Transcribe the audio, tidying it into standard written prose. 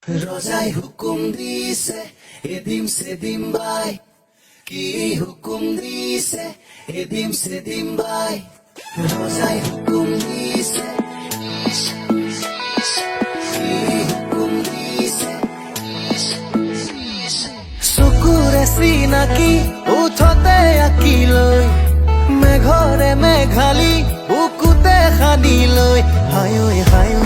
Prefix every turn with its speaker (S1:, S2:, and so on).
S1: ৰজাই হুকুম দিছে এদিম সেদিম বাই, কি হুকুম দিছে এদিম সেদিম বাই, ৰজাই হুকুম দিছে কি হুকুম দিছে। চকুৰে চিনাকি উঠতে আঁকি লৈ, মেঘৰে মেঘালি বুকুতে সানি লৈ, হায় ঐ হায় ঐ